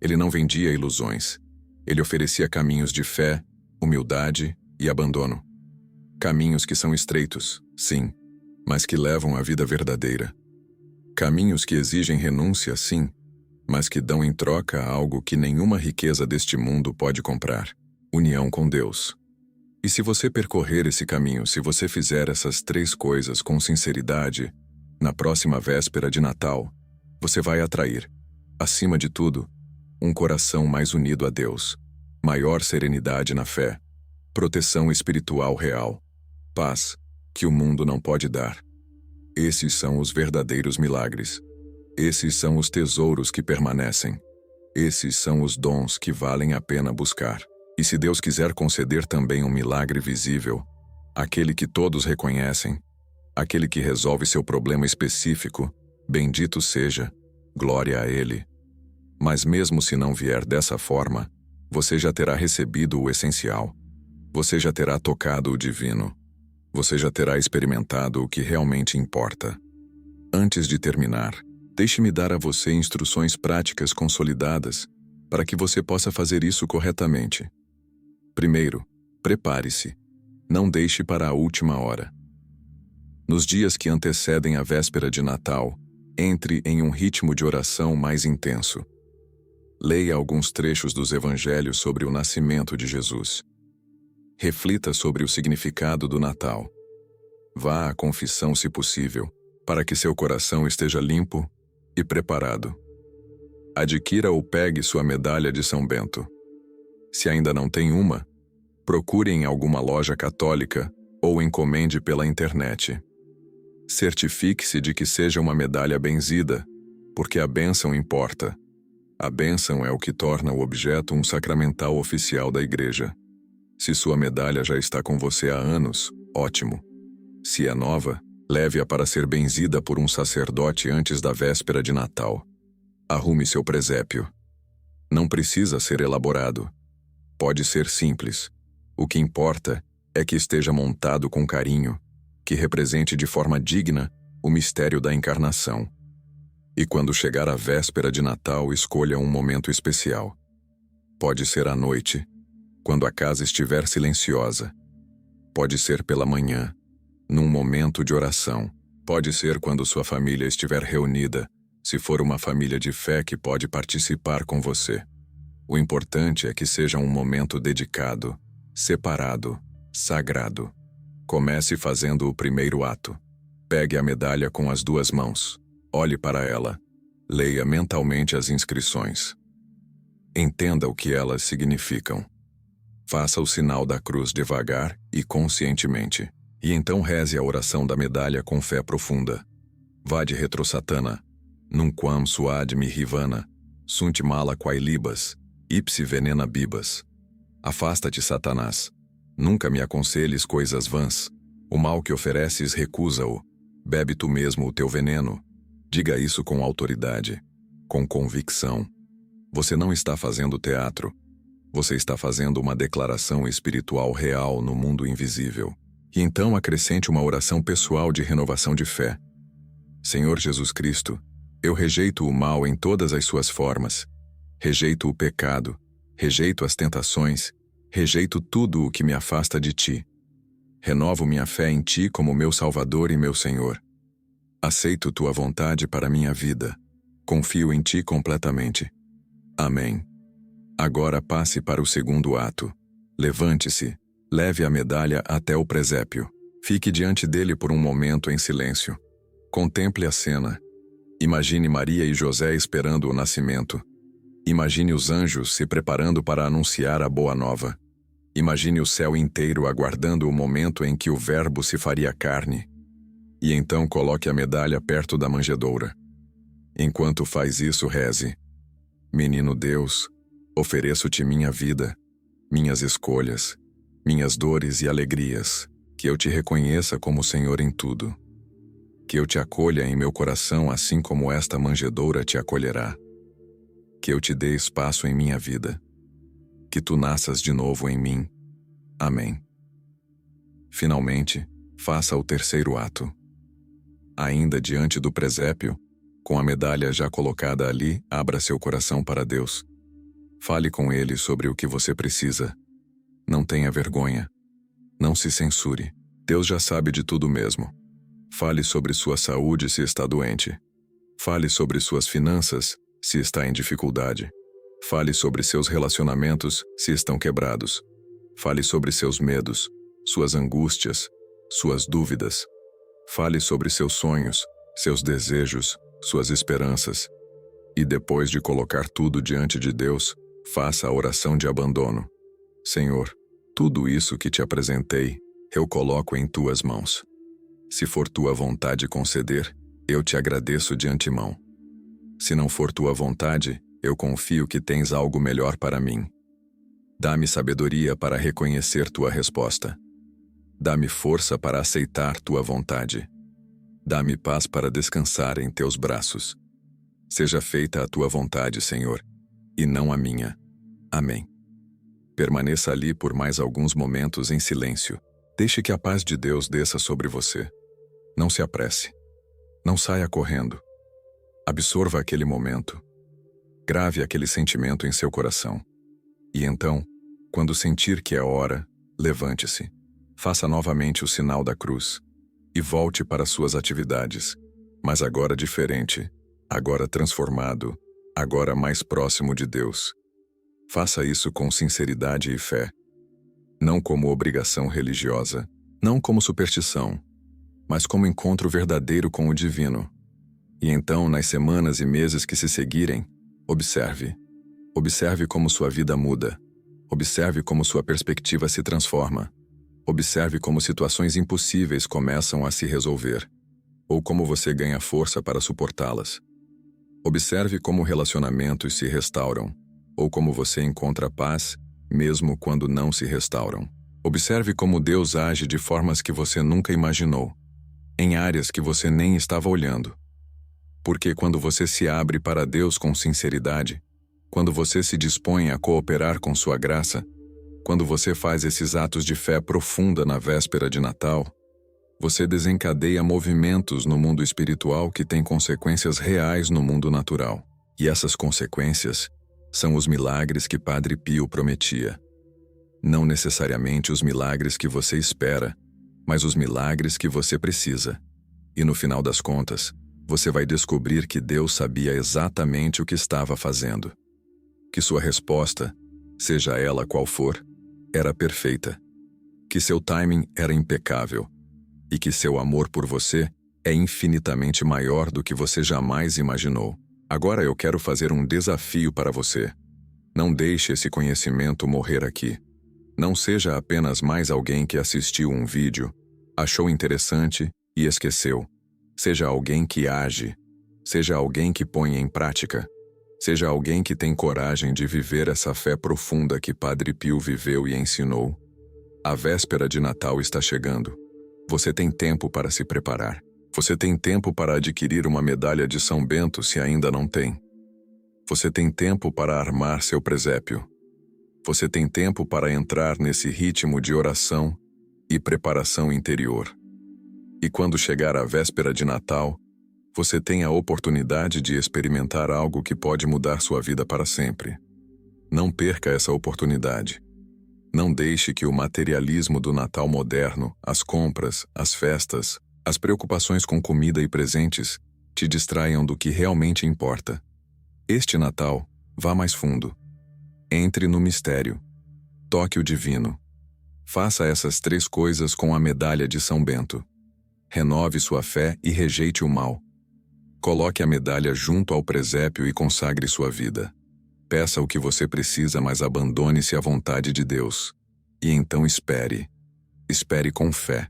Ele não vendia ilusões. Ele oferecia caminhos de fé, humildade e abandono. Caminhos que são estreitos, sim, mas que levam à vida verdadeira. Caminhos que exigem renúncia, sim, mas que dão em troca algo que nenhuma riqueza deste mundo pode comprar: união com Deus. E se você percorrer esse caminho, se você fizer essas 3 coisas com sinceridade, na próxima véspera de Natal, você vai atrair, acima de tudo, um coração mais unido a Deus, maior serenidade na fé, proteção espiritual real, paz que o mundo não pode dar. Esses são os verdadeiros milagres. Esses são os tesouros que permanecem. Esses são os dons que valem a pena buscar. E se Deus quiser conceder também um milagre visível, aquele que todos reconhecem, aquele que resolve seu problema específico, bendito seja, glória a Ele. Mas mesmo se não vier dessa forma, você já terá recebido o essencial. Você já terá tocado o divino. Você já terá experimentado o que realmente importa. Antes de terminar, deixe-me dar a você instruções práticas consolidadas para que você possa fazer isso corretamente. Primeiro, prepare-se. Não deixe para a última hora. Nos dias que antecedem a véspera de Natal, entre em um ritmo de oração mais intenso. Leia alguns trechos dos evangelhos sobre o nascimento de Jesus. Reflita sobre o significado do Natal. Vá à confissão se possível, para que seu coração esteja limpo e preparado. Adquira ou pegue sua medalha de São Bento. Se ainda não tem uma, procure em alguma loja católica ou encomende pela internet. Certifique-se de que seja uma medalha benzida, porque a bênção importa. A bênção é o que torna o objeto um sacramental oficial da igreja. Se sua medalha já está com você há anos, ótimo. Se é nova, leve-a para ser benzida por um sacerdote antes da véspera de Natal. Arrume seu presépio. Não precisa ser elaborado. Pode ser simples. O que importa é que esteja montado com carinho, que represente de forma digna o mistério da encarnação. E quando chegar a véspera de Natal, escolha um momento especial. Pode ser à noite, quando a casa estiver silenciosa. Pode ser pela manhã, num momento de oração. Pode ser quando sua família estiver reunida, se for uma família de fé que pode participar com você. O importante é que seja um momento dedicado, separado, sagrado. Comece fazendo o primeiro ato. Pegue a medalha com as 2 mãos. Olhe para ela. Leia mentalmente as inscrições. Entenda o que elas significam. Faça o sinal da cruz devagar e conscientemente. E então reze a oração da medalha com fé profunda. Vade retro Satana, nunquam suad mihi vana, sunt mala quae libas, ipsi venena bibas. Afasta-te, Satanás. Nunca me aconselhes coisas vãs. O mal que ofereces recusa-o. Bebe tu mesmo o teu veneno. Diga isso com autoridade, com convicção. Você não está fazendo teatro. Você está fazendo uma declaração espiritual real no mundo invisível. E então acrescente uma oração pessoal de renovação de fé. Senhor Jesus Cristo, eu rejeito o mal em todas as suas formas. Rejeito o pecado. Rejeito as tentações. Rejeito tudo o que me afasta de ti. Renovo minha fé em ti como meu Salvador e meu Senhor. Aceito tua vontade para minha vida. Confio em ti completamente. Amém. Agora passe para o segundo ato. Levante-se. Leve a medalha até o presépio. Fique diante dele por um momento em silêncio. Contemple a cena. Imagine Maria e José esperando o nascimento. Imagine os anjos se preparando para anunciar a boa nova. Imagine o céu inteiro aguardando o momento em que o Verbo se faria carne. E então coloque a medalha perto da manjedoura. Enquanto faz isso, reze. Menino Deus, ofereço-te minha vida, minhas escolhas, minhas dores e alegrias, que eu te reconheça como Senhor em tudo. Que eu te acolha em meu coração assim como esta manjedoura te acolherá. Que eu te dê espaço em minha vida. Que tu nasças de novo em mim. Amém. Finalmente, faça o terceiro ato. Ainda diante do presépio, com a medalha já colocada ali, abra seu coração para Deus. Fale com Ele sobre o que você precisa. Não tenha vergonha. Não se censure. Deus já sabe de tudo mesmo. Fale sobre sua saúde se está doente. Fale sobre suas finanças se está em dificuldade. Fale sobre seus relacionamentos se estão quebrados. Fale sobre seus medos, suas angústias, suas dúvidas. Fale sobre seus sonhos, seus desejos, suas esperanças. E depois de colocar tudo diante de Deus, faça a oração de abandono. Senhor, tudo isso que te apresentei, eu coloco em tuas mãos. Se for tua vontade conceder, eu te agradeço de antemão. Se não for tua vontade, eu confio que tens algo melhor para mim. Dá-me sabedoria para reconhecer tua resposta. Dá-me força para aceitar tua vontade. Dá-me paz para descansar em teus braços. Seja feita a tua vontade, Senhor, e não a minha. Amém. Permaneça ali por mais alguns momentos em silêncio. Deixe que a paz de Deus desça sobre você. Não se apresse. Não saia correndo. Absorva aquele momento. Grave aquele sentimento em seu coração. E então, quando sentir que é hora, levante-se. Faça novamente o sinal da cruz. E volte para suas atividades. Mas agora diferente. Agora transformado. Agora mais próximo de Deus. Faça isso com sinceridade e fé. Não como obrigação religiosa. Não como superstição. Mas como encontro verdadeiro com o divino. E então, nas semanas e meses que se seguirem, observe. Observe como sua vida muda. Observe como sua perspectiva se transforma. Observe como situações impossíveis começam a se resolver, ou como você ganha força para suportá-las. Observe como relacionamentos se restauram, ou como você encontra paz, mesmo quando não se restauram. Observe como Deus age de formas que você nunca imaginou, em áreas que você nem estava olhando. Porque quando você se abre para Deus com sinceridade, quando você se dispõe a cooperar com sua graça, quando você faz esses atos de fé profunda na véspera de Natal, você desencadeia movimentos no mundo espiritual que têm consequências reais no mundo natural. E essas consequências são os milagres que Padre Pio prometia. Não necessariamente os milagres que você espera, mas os milagres que você precisa. E no final das contas, você vai descobrir que Deus sabia exatamente o que estava fazendo. Que sua resposta, seja ela qual for, era perfeita. Que seu timing era impecável. E que seu amor por você é infinitamente maior do que você jamais imaginou. Agora eu quero fazer um desafio para você. Não deixe esse conhecimento morrer aqui. Não seja apenas mais alguém que assistiu um vídeo, achou interessante e esqueceu. Seja alguém que age. Seja alguém que põe em prática. Seja alguém que tem coragem de viver essa fé profunda que Padre Pio viveu e ensinou. A véspera de Natal está chegando. Você tem tempo para se preparar. Você tem tempo para adquirir uma medalha de São Bento se ainda não tem. Você tem tempo para armar seu presépio. Você tem tempo para entrar nesse ritmo de oração e preparação interior. E quando chegar a véspera de Natal, você tem a oportunidade de experimentar algo que pode mudar sua vida para sempre. Não perca essa oportunidade. Não deixe que o materialismo do Natal moderno, as compras, as festas, as preocupações com comida e presentes, te distraiam do que realmente importa. Este Natal, vá mais fundo. Entre no mistério. Toque o divino. Faça essas 3 coisas com a medalha de São Bento. Renove sua fé e rejeite o mal. Coloque a medalha junto ao presépio e consagre sua vida. Peça o que você precisa, mas abandone-se à vontade de Deus. E então espere. Espere com fé.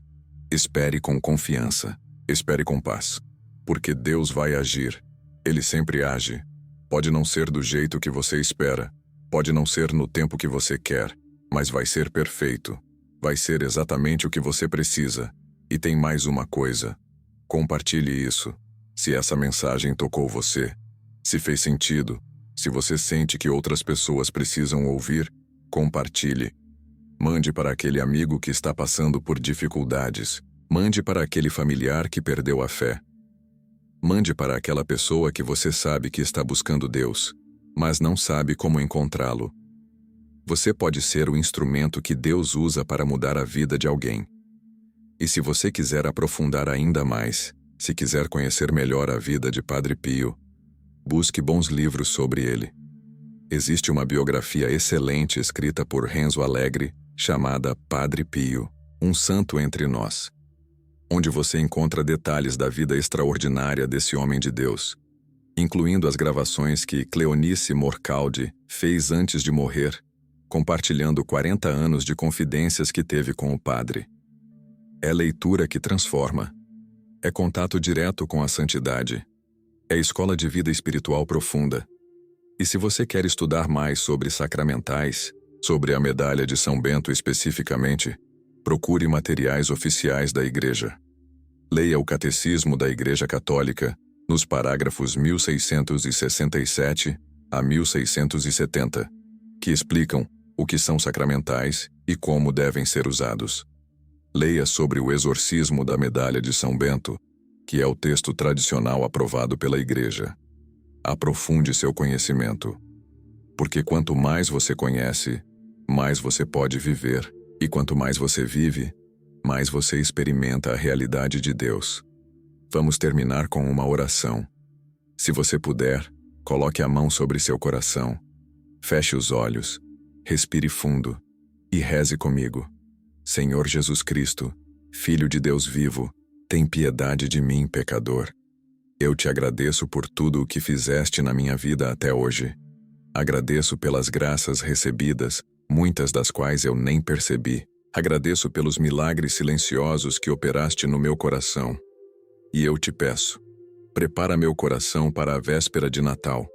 Espere com confiança. Espere com paz. Porque Deus vai agir. Ele sempre age. Pode não ser do jeito que você espera. Pode não ser no tempo que você quer. Mas vai ser perfeito. Vai ser exatamente o que você precisa. E tem mais uma coisa. Compartilhe isso. Se essa mensagem tocou você, se fez sentido, se você sente que outras pessoas precisam ouvir, compartilhe. Mande para aquele amigo que está passando por dificuldades. Mande para aquele familiar que perdeu a fé. Mande para aquela pessoa que você sabe que está buscando Deus, mas não sabe como encontrá-lo. Você pode ser o instrumento que Deus usa para mudar a vida de alguém. E se você quiser aprofundar ainda mais, se quiser conhecer melhor a vida de Padre Pio, busque bons livros sobre ele. Existe uma biografia excelente escrita por Renzo Alegre, chamada Padre Pio, um santo entre nós, onde você encontra detalhes da vida extraordinária desse homem de Deus, incluindo as gravações que Cleonice Morcaldi fez antes de morrer, compartilhando 40 anos de confidências que teve com o padre. É leitura que transforma. É contato direto com a santidade. É escola de vida espiritual profunda. E se você quer estudar mais sobre sacramentais, sobre a medalha de São Bento especificamente, procure materiais oficiais da Igreja. Leia o Catecismo da Igreja Católica, nos parágrafos 1667 a 1670, que explicam o que são sacramentais e como devem ser usados. Leia sobre o exorcismo da medalha de São Bento, que é o texto tradicional aprovado pela Igreja. Aprofunde seu conhecimento. Porque quanto mais você conhece, mais você pode viver, e quanto mais você vive, mais você experimenta a realidade de Deus. Vamos terminar com uma oração. Se você puder, coloque a mão sobre seu coração, feche os olhos, respire fundo e reze comigo. Senhor Jesus Cristo, Filho de Deus vivo, tem piedade de mim, pecador. Eu te agradeço por tudo o que fizeste na minha vida até hoje. Agradeço pelas graças recebidas, muitas das quais eu nem percebi. Agradeço pelos milagres silenciosos que operaste no meu coração. E eu te peço, prepara meu coração para a véspera de Natal.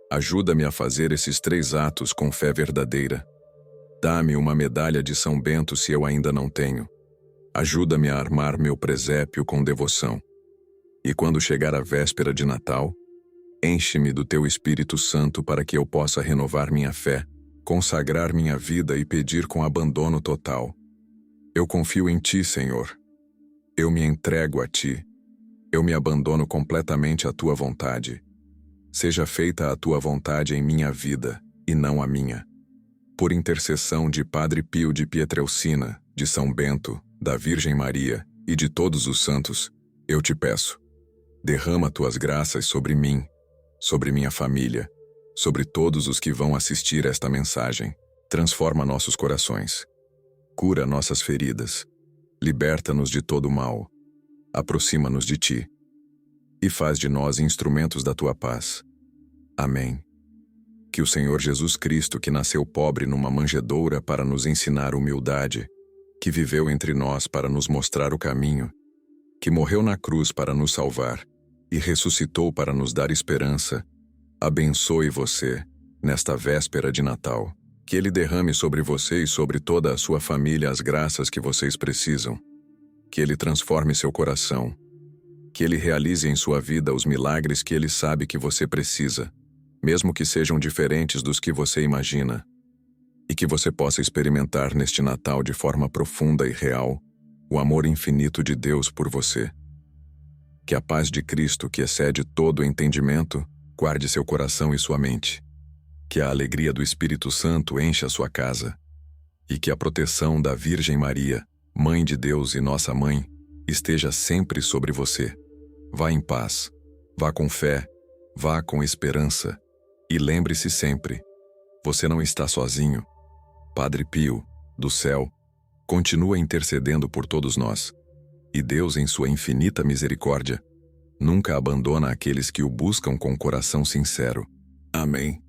Ajuda-me a fazer esses 3 atos com fé verdadeira. Dá-me uma medalha de São Bento se eu ainda não tenho. Ajuda-me a armar meu presépio com devoção. E quando chegar a véspera de Natal, enche-me do teu Espírito Santo para que eu possa renovar minha fé, consagrar minha vida e pedir com abandono total. Eu confio em ti, Senhor. Eu me entrego a ti. Eu me abandono completamente à tua vontade. Seja feita a tua vontade em minha vida, e não a minha. Por intercessão de Padre Pio de Pietrelcina, de São Bento, da Virgem Maria e de todos os santos, eu te peço. Derrama tuas graças sobre mim, sobre minha família, sobre todos os que vão assistir esta mensagem. Transforma nossos corações. Cura nossas feridas. Liberta-nos de todo mal. Aproxima-nos de ti. E faz de nós instrumentos da tua paz. Amém. Que o Senhor Jesus Cristo, que nasceu pobre numa manjedoura para nos ensinar humildade, que viveu entre nós para nos mostrar o caminho, que morreu na cruz para nos salvar e ressuscitou para nos dar esperança, abençoe você nesta véspera de Natal. Que Ele derrame sobre você e sobre toda a sua família as graças que vocês precisam. Que Ele transforme seu coração. Que Ele realize em sua vida os milagres que Ele sabe que você precisa, mesmo que sejam diferentes dos que você imagina. E que você possa experimentar neste Natal de forma profunda e real o amor infinito de Deus por você. Que a paz de Cristo, que excede todo o entendimento, guarde seu coração e sua mente. Que a alegria do Espírito Santo encha sua casa. E que a proteção da Virgem Maria, Mãe de Deus e nossa Mãe, esteja sempre sobre você. Vá em paz, vá com fé, vá com esperança. E lembre-se sempre, você não está sozinho. Padre Pio, do céu, continua intercedendo por todos nós. E Deus, em sua infinita misericórdia, nunca abandona aqueles que o buscam com coração sincero. Amém.